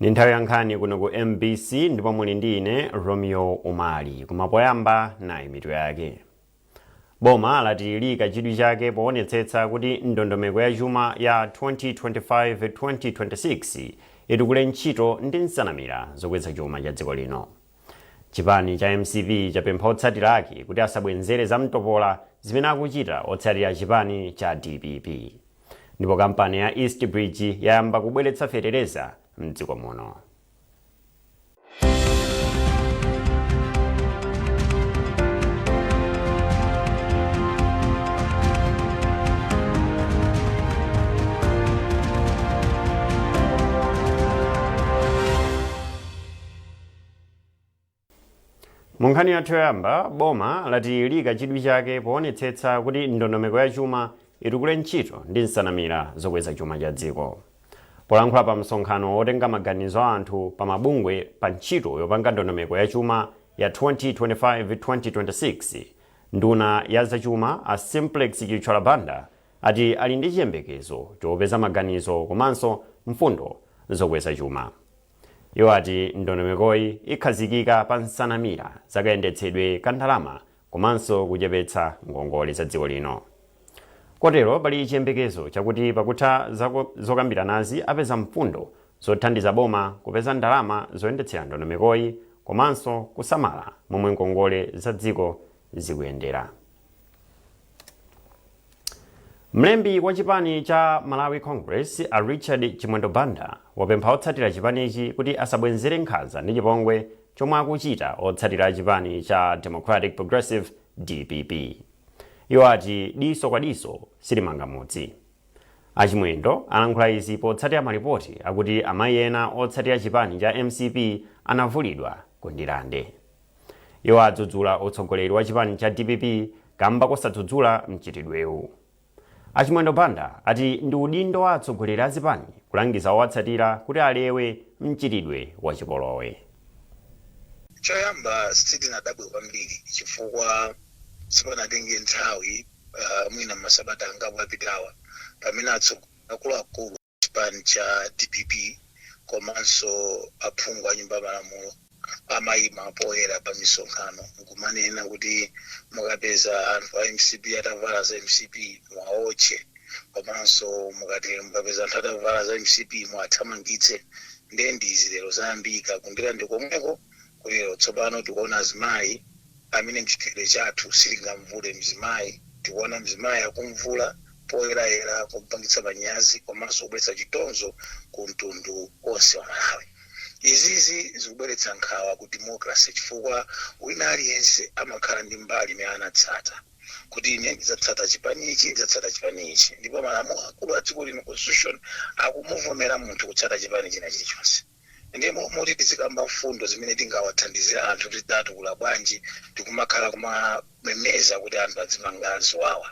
Ni nthawi ya nkhani kuno ku MBC ndipo muli ndi ine Romeo Umali. Kumapoyamba nayi mitu yake. Boma latilika chidwi chake poonetsetsa kuti ndondomeko ya chuma ya 2025-2026 itukule ntchito ndi nsanamira zokweza chuma cha dziko lino. Chipani cha MCP chapempha otsatira ake kuti asabwenzere zamtopola zimene akuchita otsatira chipani cha DPP. Ndipo kampani ya East Bridge yayamba kubweretsa fetereza mdziko muno. Munkhani yathu yoyamba, boma latilika chidwi chake poonetsetsa kuti ndondomeko ya chuma itukule ntchito ndi nsanamira zokweza chuma cha dziko. Polankhula pa msonkhano otenga maganizo a anthu pa mabungwe pa ntchito yopanga ndondomeko ya chuma ya 2025-2026, nduna ya zachuma a Simplex Chitchwala Banda ati ali ndi chiyembekezo chopeza maganizo komanso mfundo zokweza chuma. Iwo ati ndondomekoyi ikhazikika pa nsanamira zakayendetsedwe ka ndalama komanso kuchepetsa ngongole za dziko lino. Kotero pali chiyembekezo chakuti pakutha zokambiranazi apeza mfundo zothandiza boma kupeza ndalama zoyendetsera ndondomekoyi komanso kusamala momwe ngongole za dziko zikuyendera. Mlembi wa chipani cha Malawi Congress a Richard Chimwendo Banda wapempha otsatira chipanichi kuti asabwenzere nkhanza ndi chipongwe chomwe akuchita otsatira chipani cha Democratic Progressive DPP. Iwo ati diso kwa diso silimanga mudzi. Achimwendo alankhula izi potsatira malipoti akuti amayi ena otsatira chipani cha MCP anavulidwa ku ndilande. Iwo adzudzula utsogoleri wa chipani cha DPP kamba kosadzudzula mchitidwewu. Achimwendo Banda ati ndi udindo wa atsogoleri a zipani kulangiza owatsatira kuti alewe mchitidwe wa chipolowe. Choyamba sitinadabwe kwambiri chifukwa sipanatenge nthawi mwina masabata angapo apitawa pamene akuluakulu chipani cha DPP komanso aphungu a nyumba malamulo amayima poyera pa misonkhano nkumanena kuti mukapeza anthu a MCP atavala za MCP mwaoche, komanso mukapeza anthu atavala za MCP mwathamangitse. Ndizi lero zayambika kundira ndikomweko kulero tsopano tikuona azimayi amene mchitidwe chathu silingamvule mzimayi, tikuona mzimayi akumvula poyerayera kumpangitsa manyazi komanso kubweretsa chitonzo ku mtundu wonse wa Malawi. Izizi zikubweretsa nkhawa ku democracy chifukwa wina aliyense amakhala ndi mbali imene anatsata kuti ine ndidzatsata chipanichi ndidzatsata chipanichi, ndipo malamulo akulu a dziko lino constitution akumuvomera munthu kutsata chipani china chilichonse. Ndimo moti tizikamba mfundo zimene tingawathandizira anthu kuti tatukula bwanji tikumakhala kumamemeza kuti anthu adzimanga ziwawa.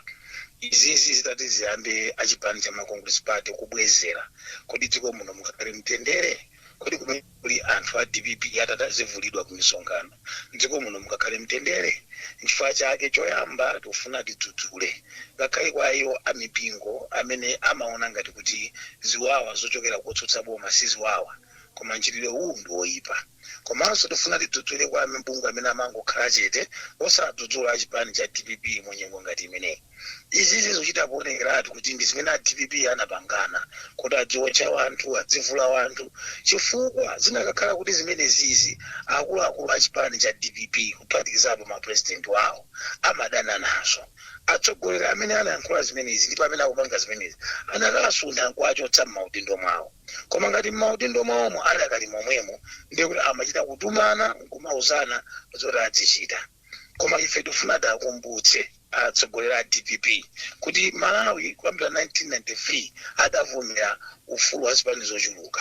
Izizi zitati ziyambe achipani cha Congress Party kubwezera kuti dziko muno mukakhale mtendere, kuti kumene kuli anthu a DPP atatazivulidwa ku misonkhano dziko muno mukakhale mtendere. N'chifukwa chake choyamba tikufuna tidzudzule ngakhale kwa iwo amipingo amene amaona ngati kuti ziwawa zochokera kutsutsa boma si ziwawa koma mchitidwe uwu ndi woyipa. Komanso tifuna tidzudzule kwa mabungwe amene amangokhala chete osadzudzula achipani cha DPP munyengo ngati imeneyi. Izi zizochita kuonekeratu kuti ndi zimene a DPP anapangana kuti adziwotcha wanthu adzivula wanthu, chifukwa zinakakhala kuti zimene zizi akuluakulu achipani cha DPP kuphatikizapo mapresidenti wawo amadana nazo. Atsogoleri amene anayankhula zimenezi ndipo amene akupanga zimenezi anakasuntha nkuwachotsa m'maudindo mwawo. Koma ngati m'maudindo mwawomo ali akali momwemo ndiye kuti amachita kutumana nkumauzana zoti azichita. Koma ife tifuna tiwakumbutse atsogoleri a DPP kuti Malawi kuyambira 1993 adavomera ufulu wa zipani zochuluka.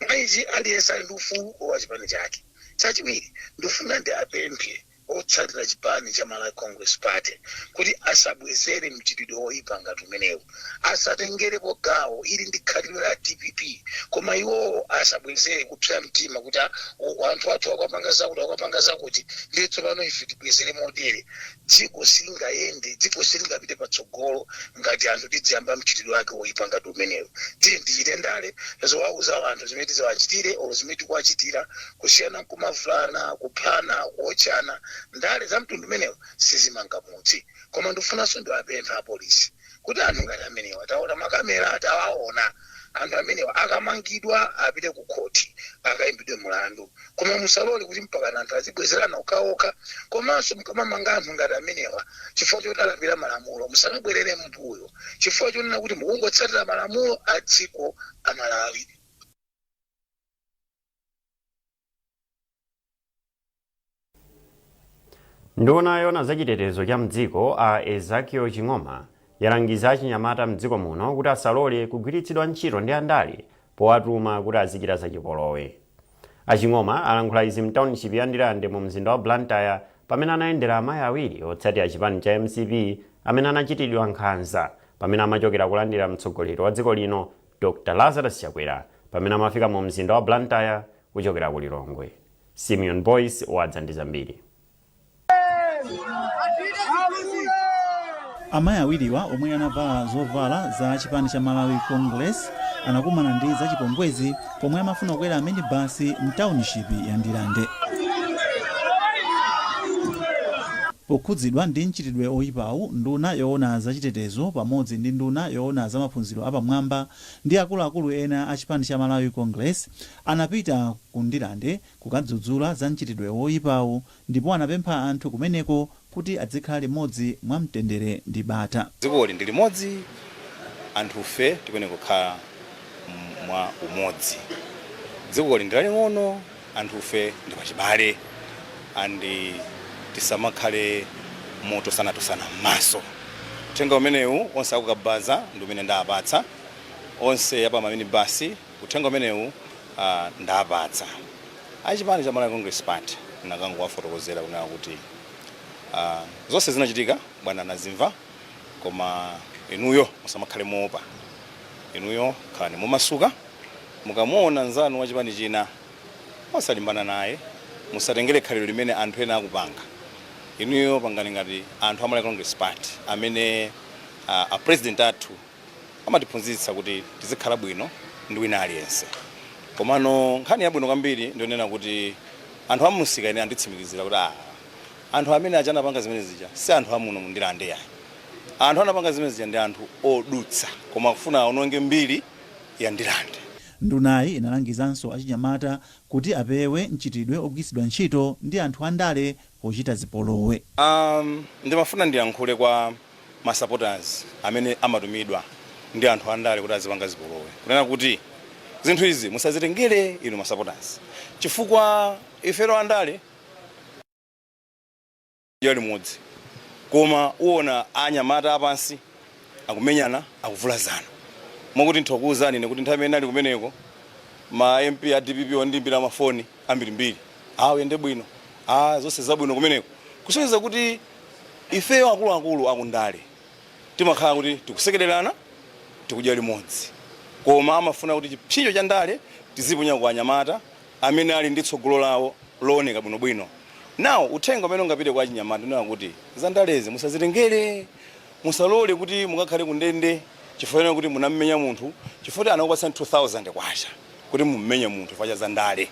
Maizi aliyense ali ndi ufulu wa chipani chake. Chachiwiri ndifuna ndi apemphe otsatira chipani cha Malawi Congress Party kuti asabwezere mchitidwe oyipa ngati umenewu, asatengerepo gawo ili ndi khalidwe la DPP, koma iwowo asabwezere kupsa mtima kuti anthu athu akapanga zakuti ndiye tsopano ife tibwezere motere. Dziko silingayende, dziko silingapite patsogolo ngati anthu tidziyamba mchitidwe wake oyipa ngati umenewu. Tiye tichite ndale zowauza anthu zimene tidzawachitire olo zimene tikuwachitira, kusiyana kumavulana, kuphana, kuotchana. Ndale za mtundu umenewu sizimanga mudzi, koma ndifunanso ndiwapempha apolisi kuti anthu ngati amenewa taona makamera atawaona, anthu amenewa akamangidwa apite ku khoti akayimbidwe mulandu, koma musalole kuti mpaka anthu azibwezerana okhaokha. Komanso mukamamanga anthu ngati amenewa chifukwa choti alapira malamulo, musamabwerere mbuyo chifukwa chonena kuti mukungotsatira malamulo a dziko la Malawi. Nduna yona zachitetezo cha mdziko a Ezakio Ching'oma yalangiza achinyamata mdziko muno kuti asalole kugwiritsidwa ntchito ndi andale powatuma kuti azichita zachipolowe. Aching'oma alankhula izi mtownship ya Ndilande mu mzinda wa Blantyre pamene anayendera amayi awiri otsatira chipani cha MCP amene anachitidwa nkhanza pamene amachokera kulandira mtsogoleri wa dziko lino Dr. Lazarus Chakwera pamene amafika mu mzinda wa Blantyre kuchokera ku Lilongwe. Simeon Boyce wadza ndi zambiri. Amayi awiriwa omwe anavala zovala za chipani cha Malawi Congress anakumana ndi zachipongwezi pomwe amafuna kukwera minibasi mtownship ya Ndilande. Pokhudzidwa ndi mchitidwe oyipawu, nduna yoona zachitetezo pamodzi ndi nduna yoona za maphunziro apamwamba ndi akuluakulu ena a chipani cha Malawi Congress anapita ku Ndilande kukadzudzula za mchitidwe oyipawu, ndipo anapempha anthu kumeneko kuti adzikhala limodzi mwa mtendere ndi bata. Dzikoli ndi limodzi, anthufe tikuyenera kukhala mwa umodzi. Dzikoli ndi laling'ono, anthufe ndi pachibale, andi tisamakhale motosanatosana m'maso. Uthenga umenewu onse akukabaza ndi umene ndapatsa, onse apa maminibasi uthenga umenewu ndapatsa. Achipani cha Malawi Congress Party nakangowafotokozera kunena kuti zonse zinachitika bwana nazimva, koma inuyo musamakhale moopa. Inuyo khalani mumasuka, mukamuona nzanu wa chipani china musalimbana naye, musatengere khalidwe limene anthu ena akupanga. Inuyo pangani ngati anthu a Malawi Congress Party amene a president athu amatiphunzitsa kuti tizikhala bwino ndi wina aliyense. Komano nkhani yabwino kwambiri ndionena kuti anthu amusika ine anditsimikizira kuti anthu amene achanapanga zimene zija si anthu amuno mu Ndilande yayi. Anthu anapanga zimene zija ndi anthu odutsa koma kufuna aononge mbiri ya Ndilande. Ndunayi inalangizanso achinyamata kuti apewe mchitidwe ogwiritsidwa ntchito ndi anthu andale pochita zipolowe. Ndimafuna ndiyankhule kwa ma supporters amene amatumidwa ndi anthu andale kuti azipanga zipolowe, kunena kuti zinthu izi musazitengere inu ma supporters, chifukwa ifero andale yali modzi, koma uona anyamata apansi akumenyana akuvulazana. Mwakuti nthokuza nine kuti nthawi imene ali kumeneko ma MP a DPP ondimbira mafoni ambirimbiri yende bwino, zonse zabwino kumeneko, kusonyeza kuti ifeyo akuluakulu akundale timakhala kuti tikusekererana, tikudya limodzi, koma amafuna kuti chipsinjo cha ndale tiziponya kwa anyamata amene ali ndi tsogolo lawo looneka bwinobwino. Nawo uthenga umene ungapite kwa achinyamata ndina kuti za ndalezi musazitengere, musalole kuti mukakhale kundende chifukwa kuti munammenya munthu chifukwa anakupatsa 2000 kwacha kuti mummenye munthu facha za ndale.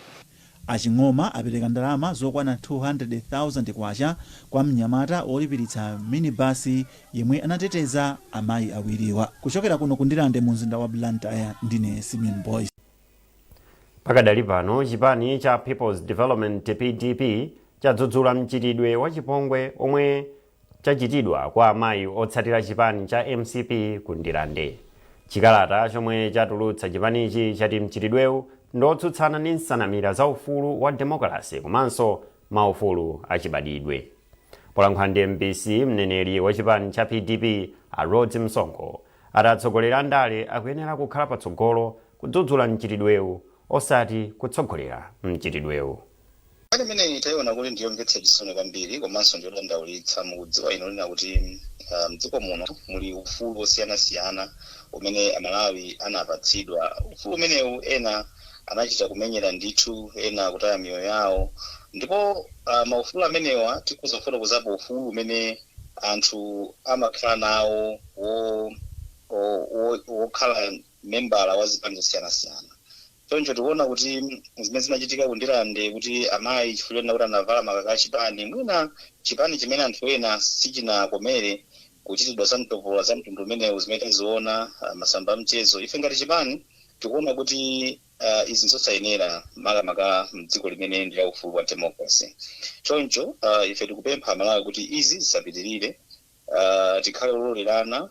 Aching'oma apereka ndalama zokwana 200,000 kwacha kwa mnyamata olipiritsa minibasi yemwe anateteza amayi awiriwa. Kuchokera kuno ku Ndilande mu mzinda wa Blantyre, ndine Simeon Boyce. Pakadali pano chipani cha People's Development PDP chadzudzula mchitidwe wa chipongwe omwe chachitidwa kwa amayi otsatira chipani cha MCP ku Ndilande. Chikalata chomwe chatulutsa chipanichi chati mchitidwewu ndotsutsana ndi nsanamira za ufulu wa demokrasi komanso maufulu achibadidwe. Polankhula ndi MBC, mneneri wa chipani cha PDP a Rhodes Msongo atatsogolera ndale akuyenera kukhala patsogolo kudzudzula mchitidwewu osati kutsogolera mchitidwewu. Pane mene itaiona kuti ndiyomvetsa chisoni kwambiri komanso ndiyodandaulitsa mukudziwa ino lina kuti mdziko muno muli ufulu osiyanasiyana umene amalawi anapatsidwa. Ufulu umenewu ena anachita kumenyera ndithu, ena kutaya miyoyo yawo, ndipo maufulu amenewa tikhoza kufotokozapo ufulu umene anthu amakhala nawo wokhala membala wa zipani zosiyanasiyana. Choncho tikuona kuti zimene zinachitika kundilande kuti amayi chifukwa kuti anavala makaka achipani, mwina chipani chimene anthu ena sichinakomere kuchitidwa zamtopola za mtundu umenewu zimene taziona masamba mchezo. Ife ngati chipani tikuona kuti izi nzosayenera makamaka mdziko limene ndi la ufulu wa democracy. Choncho ife tikupempha Malawi kuti izi zisapitirire, tikhale ololerana,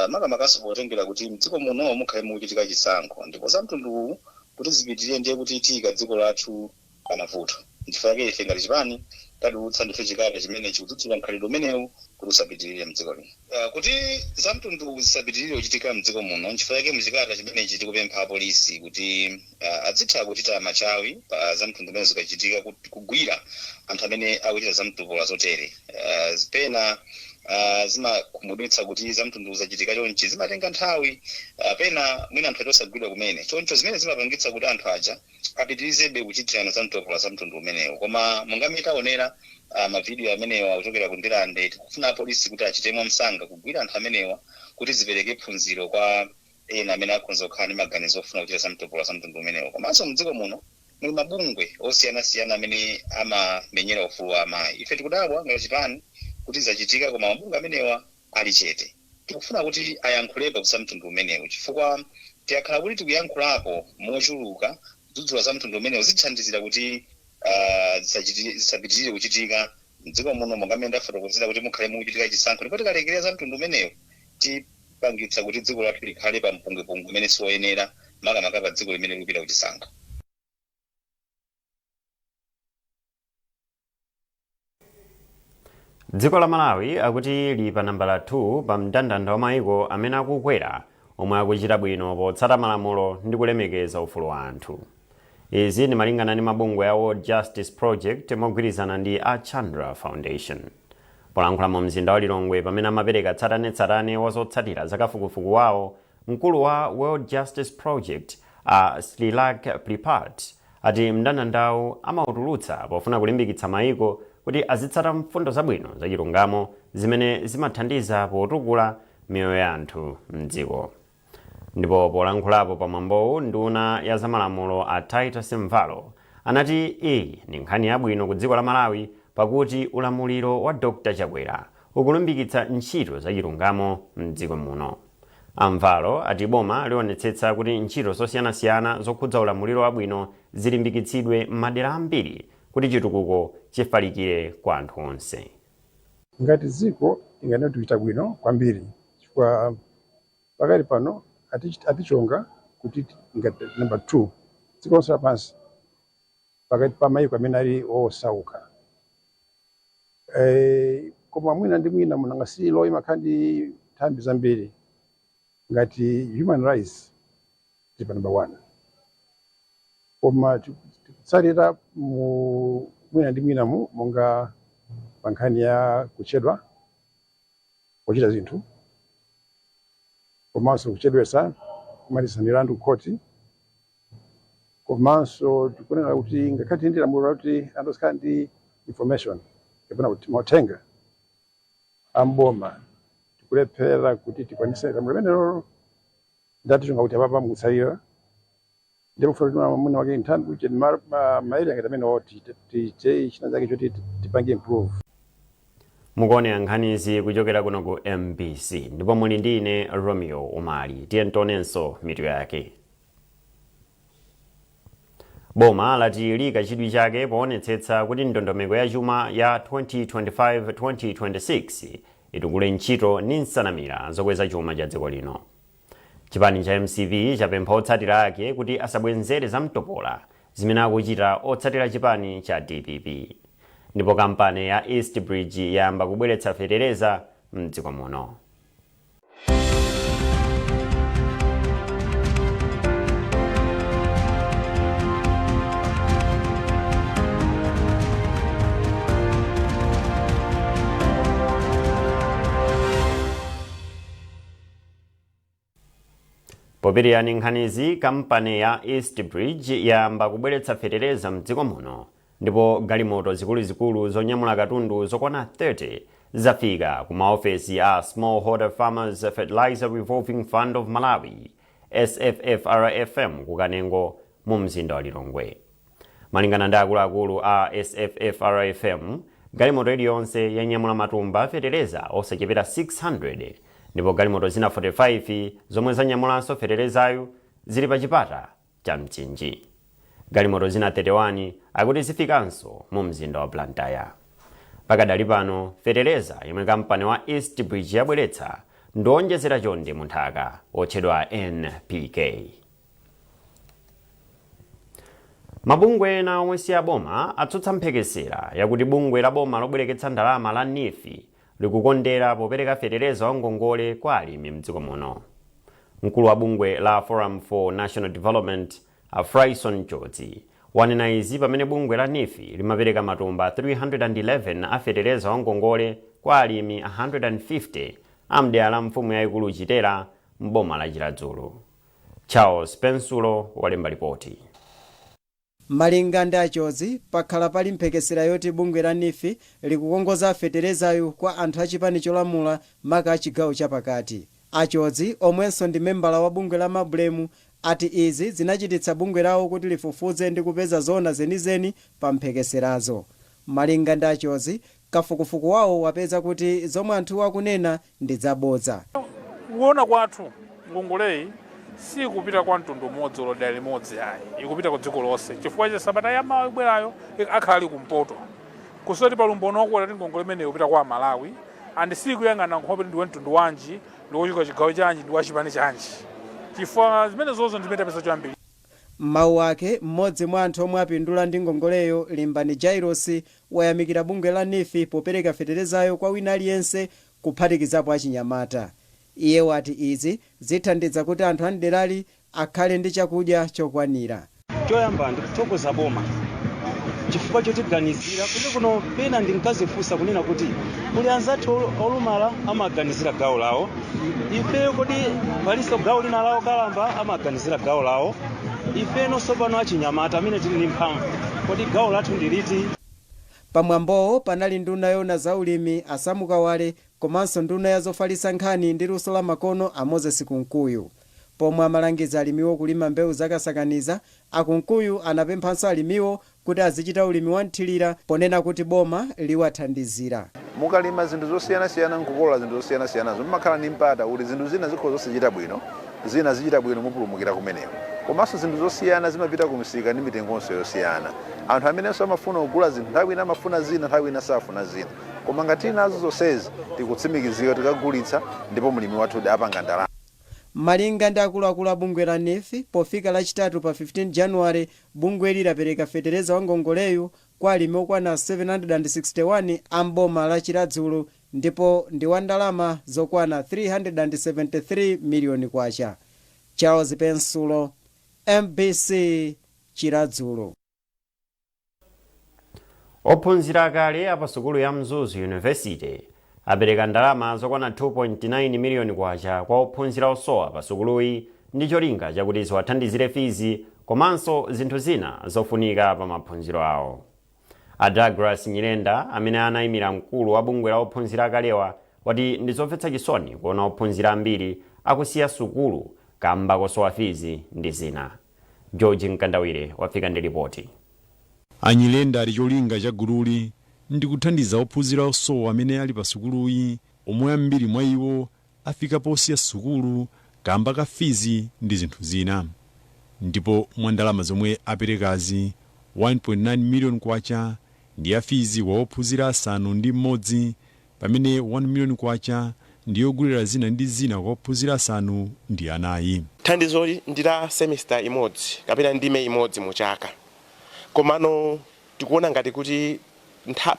makamakaso potengera kuti mdziko muno mukhale mukuchitika chisankho, ndipo za mtundu kuti zipitirire ndiye kuti tika dziko lathu panavuto. N'chifukwa chake ife ngati chipani tadutsa ndife chikata chimene chikudzudzula mkhalidwe umenewu kuti usapitirire mdziko lino. Kuti za mtundu zisapitirire kuchitika mdziko muno, n'chifukwa chake mchikata chimenechi tikupempha apolisi kuti adzitha kuchita machawi pa za mtundu umene zikachitika, kugwira anthu amene akuchita za mtopola zotere. Pena zimakhumudwitsa kuti za mtundu zachitika chonchi zimatenga nthawi, pena mwina anthu atosagwidwa kumene. Choncho zimene zimapangitsa kuti anthu aja apitirizebe kuchitirana za mtopola za mtundu umenewu. Koma mungamene taonera mavidiyo amenewa kuchokera kundilande, tikufuna apolisi kuti achitemo msanga kugwira anthu amenewa kuti zipereke phunziro kwa ena amene akhonza kukhala ndi maganizo ofuna kuchita za mtopola za mtundu umenewu. Komanso mdziko muno muli mabungwe osiyanasiyana amene amamenyera ufulu wa amayi. Ife tikudabwa ngati chipani kuti zachitika, koma mabungwe amenewa ali chete. Tikufuna kuti ayankhulepo za mtundu umenewu, chifukwa tiyakhala kuti tikuyankhulapo mochuluka kudzudzula za mtundu umenewu zithandizira kuti zisapitirire kuchitika mdziko muno. Mongamene ndafotokozera kuti mukhale mukuchitika chisankho, ndipo tikalekerera za mtundu umenewu tipangitsa kuti dziko lathu likhale pa mpungwepungwe umene siwoyenera, makamaka pa dziko limene likupita kuchisankho. Dziko la Malawi akuti lili pa nambala 2 pa mndandanda wa mayiko amene akukwera omwe akuchita bwino potsata malamulo ndi kulemekeza ufulu wa anthu. Izi ndi malingana ndi mabungwe ya World Justice Project mogwirizana ndi a Chandra Foundation. Polankhula mu mzinda wa Lilongwe pamene amapereka tsatanetsatane wazotsatira zakafukufuku wawo, mkulu wa World Justice Project Srilak Pripat ati mndandandawu amautulutsa pofuna kulimbikitsa mayiko kuti azitsata mfundo zabwino za chilungamo zimene zimathandiza potukula miyoyo ya anthu mdziko. Ndipo polankhulapo pamwambowu nduna ya zamalamulo a Titus Mvalo anati iyi ni nkhani yabwino ku dziko la Malawi pakuti ulamuliro wa Dr. Chakwera ukulimbikitsa ntchito za chilungamo mdziko muno. Amvalo ati boma lionetsetsa kuti ntchito zosiyanasiyana zokhudza ulamuliro wabwino zilimbikitsidwe m'madera ambiri kuti chitukuko chifalikire kwa anthu onse. Ngati dziko ingane tuchita bwino kwambiri, chifukwa pakali pano atichonga kuti ngati number 2 dziko lonse lapansi pakati pa mayiko amene ali osauka. Koma mwina ndi mwina munangasilo imakhandi nthambi zambiri ngati human rights ndi pa number 1. Koma tikutsatira mwina ndi mwina monga pa nkhani ya kuchedwa kuchita zinthu, komanso kuchedwesa kumaliza milandu koti, komanso tikunena kuti ngakhale ndi lamulo kuti andosakhala ndi information kapena kuti mauthenga amboma, tikulephera kuti tikwanise lamulo limenelo ndatichonga kuti apapa mukutsalira. Ndipo kufunika muna wake nthambi kuti maili ngati amene oti china chake choti tipange improve. Mukuona nkhanizi kuchokera kuno ku MBC, ndipo muli ndi ine Romeo Umali. Tiye ntonenso mitu yake. Boma lati lika chidwi chake poonetsetsa kuti ndondomeko ya chuma ya 2025-2026 itukule ntchito ndi nsanamira zokweza chuma cha dziko lino. Chipani cha MCV chapempha otsatira ake kuti asabwenzere za mtopola zimene akuchita otsatira chipani cha DPP. Ndipo kampani ya East Bridge yamba kubweretsa fetereza mdziko muno. Popitirira nkhanizi, kampani ya East Bridge yamba kubweretsa fetereza mdziko muno, ndipo galimoto zikuluzikulu zonyamula katundu zokwana 30 zafika ku maofesi a Smallholder Farmers Fertilizer Revolving Fund of Malawi SFFRFM ku Kanengo mu mzinda wa Lilongwe. Malingana ndi akuluakulu a SFFRFM, galimoto iliyonse yanyamula matumba fetereza osachepera 600, ndipo galimoto zina 45 zomwe zanyamulanso feterezayo zili pa chipata cha Mchinji. Galimoto zina 31 akuti zifikanso mu mzinda wa Blantyre. Pakadali pano, fetereza yomwe kampani wa East Bridge yabweretsa ndionjezera chonde mu nthaka otchedwa NPK. Mabungwe ena omwe si aboma atsutsa mphekesera yakuti bungwe la boma lobwereketsa ndalama la NIFI likukondera popereka fetereza wangongole kwa alimi mdziko muno. Mkulu wa bungwe la Forum for National Development, Fryson Chotsi, wanena izi pamene bungwe la NIFI limapereka matumba 311 a fetereza wangongole kwa alimi 150 amdera la mfumu yayikulu Chitera mboma la Chiradzulu. Charles Pensulo walemba ripoti. Malinga ndi Achotsi, pakhala pali mphekesera yoti bungwe la NIFI likukongoza feterezayo kwa anthu achipani cholamula maka achigawo chapakati. Achotsi, omwenso ndi membala wa bungwe la Mablemu, ati izi zinachititsa bungwe lawo kuti lifufuze ndi kupeza zona zenizeni pa mphekeserazo. Malinga ndi Achotsi, kafukufuku wawo wapeza kuti zomwe anthu akunena ndi zabodza. Kuona kwathu ngongoleyi si kupita kwa mtundu umodzi olodera limodzi ayi, ikupita ku dziko lonse chifukwa cha sabata yamawa ibwerayo akhala kumpoto kusoti palumbono okuona kuti ngongole imeneyo kupita kwa Malawi and sikuyang'ana nkhope ndi mtundu wanji ndikuchika chigawo chanji ndi wachipani chanji chifukwa zimene zonse ndimene tapeza choyambiri. Mawu ake, mmodzi mwa anthu omwe apindula ndi ngongoleyo, Limbani Jairos, wayamikira bungwe la NIFI popereka feterezayo kwa wina aliyense kuphatikizapo achinyamata. Iye wati izi zithandiza kuti anthu amderali akhale ndi chakudya chokwanira. Choyamba ndikuthokoza boma chifukwa chotiganizira kuti kuno pena ndinkazifunsa kunena kuti kuli anzathu olumala amaganizira gawo lawo, ifeyo kodi paliso gawo lina lawo kalamba amaganizira gawo lawo, ifeno sopano achinyamata amene tili ndi mphamvu kodi gawo lathu ndiliti. Pamwambowo panali nduna yona za ulimi Asamuka Wale komanso nduna ya zofalitsa nkhani ndi luso la makono a Moses Kunkuyu. Pomwe amalangiza alimiwo kulima mbewu zakasakaniza, Akunkuyu anapemphanso alimiwo kuti azichita ulimi wanthilira ponena kuti boma liwathandizira. Mukalima zinthu zosiyana-siyana nkukolola zinthu zosiyana-siyana zimakhala ndi mpata kuti zinthu zina zikhoza zosachita bwino, zina zichita bwino mupulumukira kumeneko. Komanso zinthu zosiyana zimapita kumisika ndi mitengonso yosiyana. Anthu amenenso amafuna kugula zinthu nthawi ina amafuna zina nthawi ina safuna zina. Koma ngati nazo zonsezi tikutsimikizika tikagulitsa ndipo mulimi wathu apanga ndalama. Malinga ndi akuluakulu a bungwe la NIFI, pofika lachitatu pa 15 January bungwe lidapereka fetereza wangongoleyo kwa alimi okwana 761 amboma la Chiradzulu ndipo ndi wa ndalama zokwana 373 miliyoni kwacha. Charles Pensulo, MBC, Chiradzulu. Ophunzira kale apasukulu ya Mzuzu University apereka ndalama zokwana 2.9 miliyoni kwacha kwa ophunzira osowa pasukuluyi ndi cholinga chakuti ziwathandizire fizi komanso zinthu zina zofunika pa maphunziro awo. Douglas Nyirenda, amene anayimira mkulu wa bungwe la ophunzira kalewa, wati ndi zomvetsa chisoni kuona ophunzira ambiri akusiya sukulu kamba kosowa fizi ndi zina. George Nkandawire wafika ndi ripoti. Anyilenda ali cholinga cha gululi ndi kuthandiza ophunzira osowa amene ali pa sukuluyi, omwe ambiri mwa iwo afika posiya sukulu kamba ka fizi ndi zinthu zina. Ndipo mwa ndalama zomwe aperekazi 1.9 miliyoni kwacha ndi afizi wa ophunzira asanu ndi mmodzi, pamene 1 miliyoni kwacha ndi yogulira zina ndi zina kwa ophunzira asanu ndi anayi. Thandizoli ndi la semester imodzi kapena ndime imodzi mu chaka. Komano tikuona ngati kuti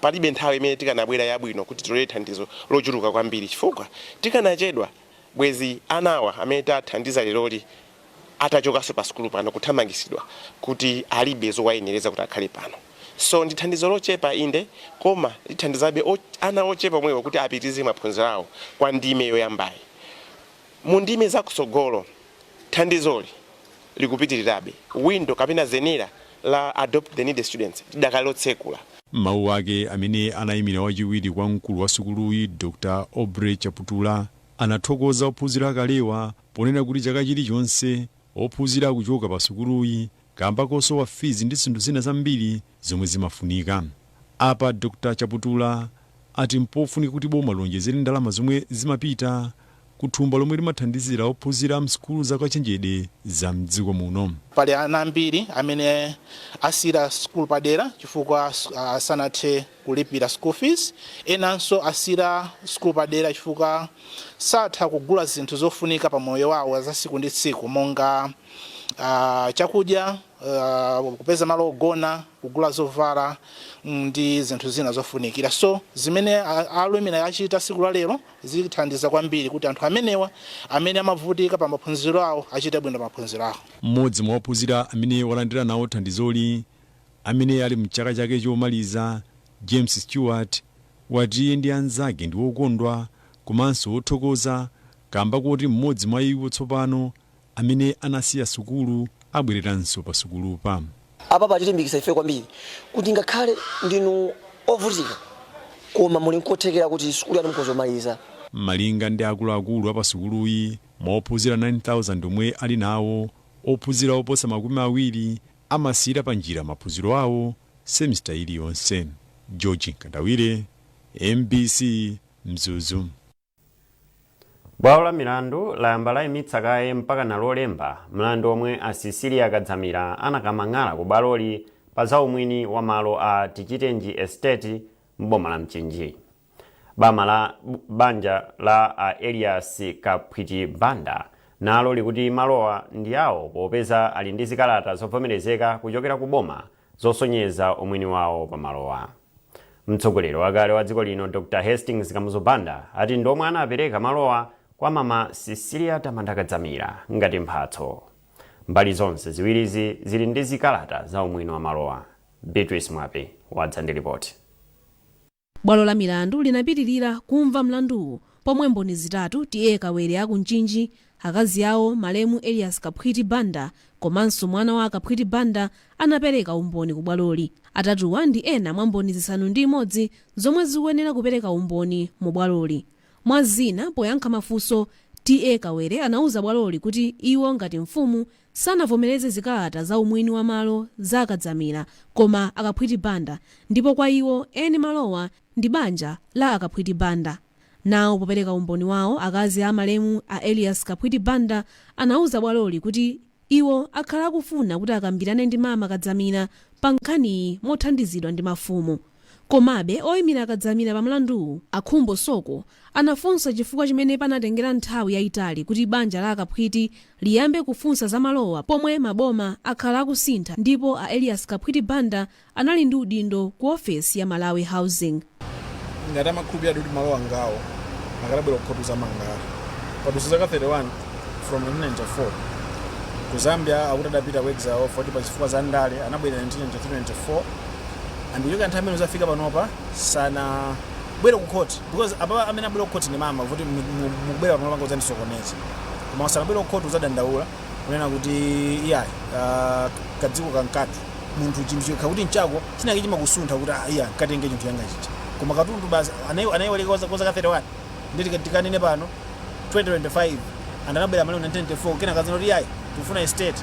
palibe nthawi imene tikanabwera yabwino kuti tilole thandizo lochuluka kwambiri chifukwa tikanachedwa bwezi anawa amene tathandiza leroli atachokanso pa sukulu pano kuthamangisidwa kuti alibe zowayenereza kuti akhale pano. So ndi thandizo lochepa inde, koma lithandizabe ana ochepa mwewo kuti apitirize maphunziro awo kwa ndime yoyambayi. Mu ndime zakusogolo thandizoli likupitirirabe window kapena zenera la adopt the needy students dakalotsekula. Mawu ake amene anayimira wachiwiri kwa mkulu wa sukuluyi Dr. Aubrey Chaputula anathokoza ophunzira akalewa ponena kuti chaka chilichonse ophunzira akuchoka pa sukuluyi kamba kosowa fees ndi zinthu zina zambiri zomwe zimafunika. Apa Dr. Chaputula ati mpofunika kuti boma lonjezere ndalama zomwe zimapita kuthumba lomwe limathandizira ophunzira msukulu zakachenjede za mdziko muno. Pali ana ambiri amene asira sukulu padera chifukwa sanathe kulipira school fees, enanso asira sukulu padera chifukwa satha kugula zinthu zofunika pa moyo wawo za siku ndi siku monga chakudya, kupeza malo ogona, kugula zovala ndi zinthu zina zofunikira. So zimene alumina achita siku la lero zithandiza kwambiri kuti anthu amenewa amene amavutika pa maphunziro awo achite bwino maphunziro awo. Mmodzi mwa ophunzira amene walandira nawo thandizoli amene ali mchaka chake chomaliza, James Stewart, wati ndi anzake ndi wokondwa komanso wothokoza kamba kuti mmodzi mwa iwo tsopano amene anasiya sukulu abwereranso pa sukulupa. Apa patilimbikitsa ife kwambiri kuti ngakhale ndinu ovutika koma muli nkothekera kuti sukulu yanu mkozomaliza. Malinga ndi akuluakulu apa sukuluyi mwa ophunzira 9,000 omwe ali nawo, ophunzira oposa 20 amasiyira pa njira maphunziro awo semester iliyonse. George Kadawire, MBC Mzuzu. Bwalo la milandu layamba layimitsa kaye mpaka nalolemba mlandu omwe a Cecilia Kadzamira anakamang'ala ku bwaloli pa za umwini wa malo a Tichitenji Estate m'boma la Mchinji. Banja la Elias Kaphwiti Banda nalo likuti malowa ndi awo popeza ali ndi zikalata zovomerezeka kuchokera ku boma zosonyeza umwini wawo pa malowa. Mtsogoleri wakale wa dziko lino Dr. Hastings Kamuzu Banda ati ndomwe anapereka malowa kwa mama Cecilia Tamanda Kadzamira ngati mphatso. Mbali zonse ziwirizi zili ndi zikalata za umwini wa malowa. Beatrice Mwape wadza ndi ripoti. Bwalo la milandu linapitirira kumva mlanduwu pomwe mboni zitatu tiye Kawere aku Mchinji, akazi awo malemu Elias Kaphwiti Banda komanso mwana wa Kaphwiti Banda anapereka umboni ku bwaloli. Atatuwa ndi ena mwa mboni zisanu ndi imodzi zomwe zikuyenera kupereka umboni mu bwaloli. Mwa zina poyankha mafunso, tiye Kawere anauza bwaloli kuti iwo ngati mfumu sanavomereze zikalata za umwini wa malo za Kadzamira koma Akaphwiti Banda, ndipo kwa iwo eni malowa ndi banja la Akaphwiti Banda. Nawo popereka umboni wawo, akazi a malemu a Elias Kaphwiti Banda anauza bwaloli kuti iwo akhala akufuna kuti akambirane ndi mama Kadzamira pa nkhaniyi mothandizidwa ndi mafumu. Komabe oyimira Kadzamira pa mlanduwu, Akhumbo Soko, anafunsa chifukwa chimene panatengera nthawi yayitali kuti banja la Kaphwiti liyambe kufunsa za malowa pomwe maboma akhala akusintha ndipo a Elias Kaphwiti Banda anali ndi udindo ku ofesi ya Malawi Housing. Ngati amakhulupirira kuti malowa ngawo akalabwera kukhotuza mangala patuso zaka 31 from 1994 ku Zambia akuti adapita ku exile foti pa chifukwa za ndale anabwera 1994 andiyuka nthawi imene zafika panopa sana bwera ku court because apa amene abwera ku court ni mama kuti mubwera panopa ngoza ndisokoneza koma usanabwera ku court uzadandaula kunena kuti iyayi kadziko kankatu munthu chinthu chikakuti nchako chinake chimakusuntha kuti iya katenge chinthu yanga chicha koma katundu basi anaiwaleka koza ka 31 nditi tikanene pano 2025 anabwera mali 1994 kena kazino iyayi tufuna estate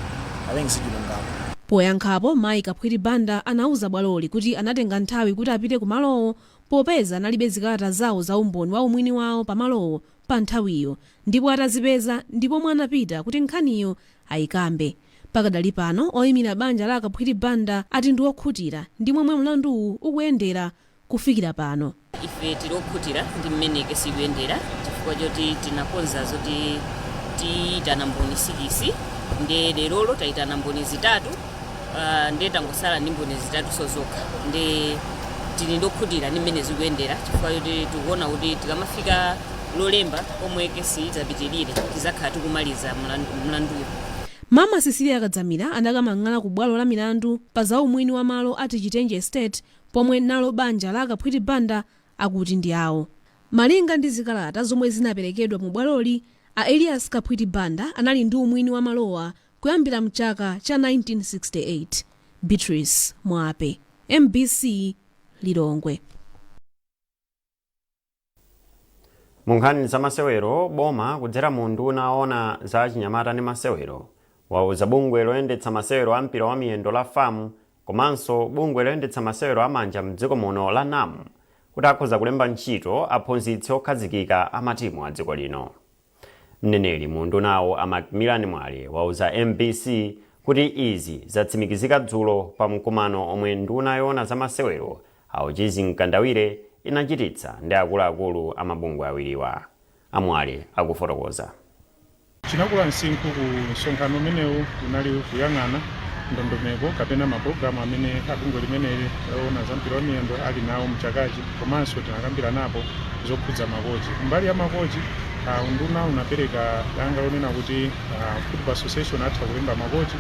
abengi sijilungamo. Poyankhapo mayi Kaphwiti Banda anauza bwaloli kuti anatenga nthawi kuti apite ku malowo popeza analibe zikalata zawo za umboni wa umwini wawo pa malowo pa nthawiyo, ndipo atazipeza ndipo mwanapita kuti nkhaniyo ayikambe. Pakadali pano oyimira banja la Kaphwiti Banda ati ndi okhutira ndi momwe mlanduwu ukuyendera kufikira pano. Ife tilokhutira ndi mmene kesi ikuyendera chifukwa choti tinakonza zoti tiitana mboni 6 ndi lerolo taitana mboni zitatu ndi tangosala ndi mboni zitatu sozokha ndi tili ndokhutira ndi mmene zikuyendera chifukwa choti tikuona kuti tikamafika lolemba omwe kesi itapitirire tizakhala tikumaliza mlanduwo. Mama Cecilia Kadzamira anakamang'ala ku bwalo la milandu pa za umwini wa malo a Tichitenji Estate pomwe nalo banja la Kaphwiti Banda akuti ndi awo. Malinga ndi zikalata zomwe zinaperekedwa mu bwaloli, a Elias Kaphwiti Banda anali ndi umwini wa malowa kuyambira mchaka cha 1968. Beatrice Mwape, MBC Lilongwe. Munkhani za masewero, boma kudzera mu nduna ona za chinyamata ndi masewero wauza bungwe loyendetsa masewero a mpira wa miyendo la FAM komanso bungwe loyendetsa masewero amanja mdziko muno la NAM kuti akhoza kulemba ntchito aphunzitsi okhazikika a matimu a dziko lino. Mneneri mu ndunawo a Macmillan Mwale wauza MBC kuti izi zatsimikizika dzulo pa mkumano omwe nduna yoona za masewero Auchizi Mkandawire inachititsa ndi akuluakulu a mabungwe awiriwa. Amwale akufotokoza. Chinakula msinkhu ku msonkhano umenewu unali kuyang'ana ndondomeko kapena mapulogalamu amene abungwe limeneli loona za mpira wa miyendo ali nawo mchakachi, komanso tinakambira napo zokhudza makochi. Mbali ya makochi unduna unapereka danga lonena kuti football association atha kulemba makochi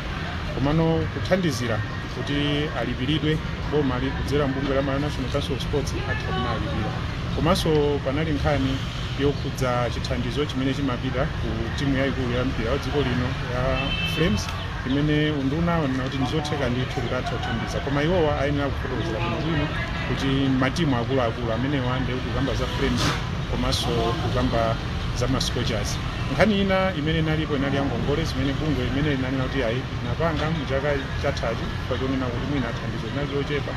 komano kuthandizira kuti alipiridwe boma kudzera mbungwe la National Council of Sports atha kumalipira. Komanso panali nkhani yokhudza chithandizo chimene chimapita ku timu yayikulu ya mpira wa dziko lino ya Flames imene unduna unena kuti ndizotheka ndithu kuti atha kuthandiza, koma iwowa ayenera kufotokozera bwino kuti matimu akuluakulu amenewa ndi kukamba za Flames komanso kukamba za Scorchers. Nkhani ina imene inalipo inali yangongole zimene bungwe imene linanena kuti ayi napanga mchaka chathachi pakuonena kuti mwina thandizo linali lochepa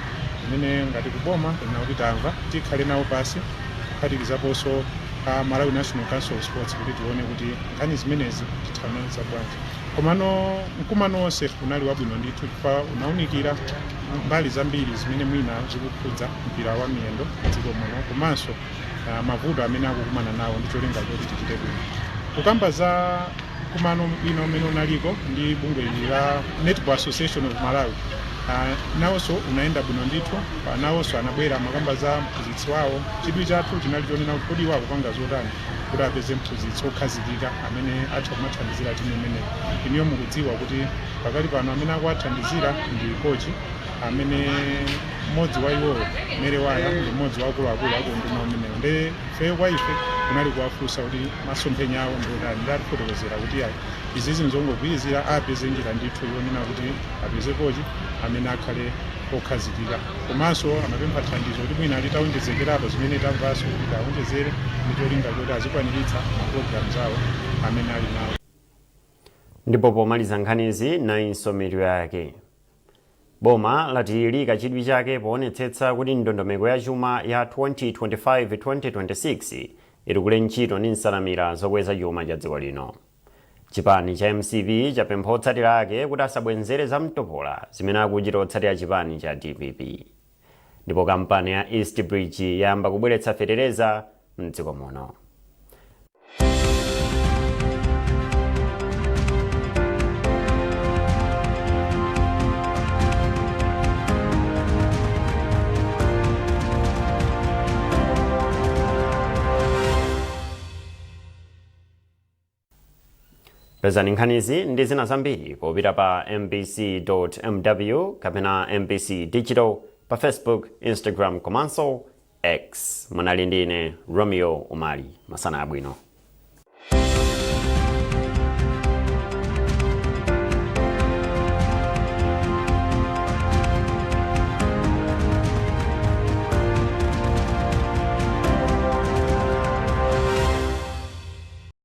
imene ngati kuboma linena kuti tamva tikhale nawo pasi kuphatikizaponso Malawi National Council of Sports kuti tione kuti nkhani zimenezi tithandiza bwanji. Komano mkumano wonse unali wabwino ndithu chifukwa unaunikira mbali zambiri zimene mwina zikukhudza mpira wa miyendo dziko muno komanso mavuto amene akukumana nawo ndi cholinga choti tichite bwino. Kukamba za kumano ino umene unaliko ndi bungwe la Netball Association of Malawi nawonso unaenda bwino ndithu, nawonso anabwera makamba za mphunzitsi wawo. Chidwi chathu chinali chonena kuti kodi iwo kupanga zotani kuti apeze mphunzitsi okhazikika amene atha kumathandizira timu imene. Iniyo mukudziwa kuti pakali pano amene akuwathandizira ndi kochi amene mmodzi wa iwo mere waya ndi mmodzi wa akuluakulu akunduna umenewo. Nde feyo kwa ife kunali kuwafunsa kuti masomphenya awo ndotani, ndi atifotokozera kuti ayi izizi nzongogwirizira apeze njira ndithu yonena kuti apeze kochi amene akhale okhazikika. Komanso amapempha thandizo kuti mwina litawonjezekerapo zimene tamvaso kuti awonjezere ndi cholinga choti azikwaniritsa mapulogalamu zawo amene ali nawo. Ndipo pomaliza nkhanizi na insomero yake. Boma latilika chidwi chake poonetsetsa kuti ndondomeko ya chuma ya 2025-2026 itikule ntchito ndi nsanamira zokweza chuma cha dziko lino. Chipani cha MCP chapempha otsatira ake kuti asabwenzere za mtopola zimene akuchita otsatira chipani cha DPP. Ndipo kampani ya East Bridge yamba kubweretsa fetereza mdziko muno. Pezani nkhanizi ndi zina zambiri popita pa mbc.mw kapena MBC Digital pa Facebook, Instagram komanso X. Munali ndine Romeo Umali. Masana abwino.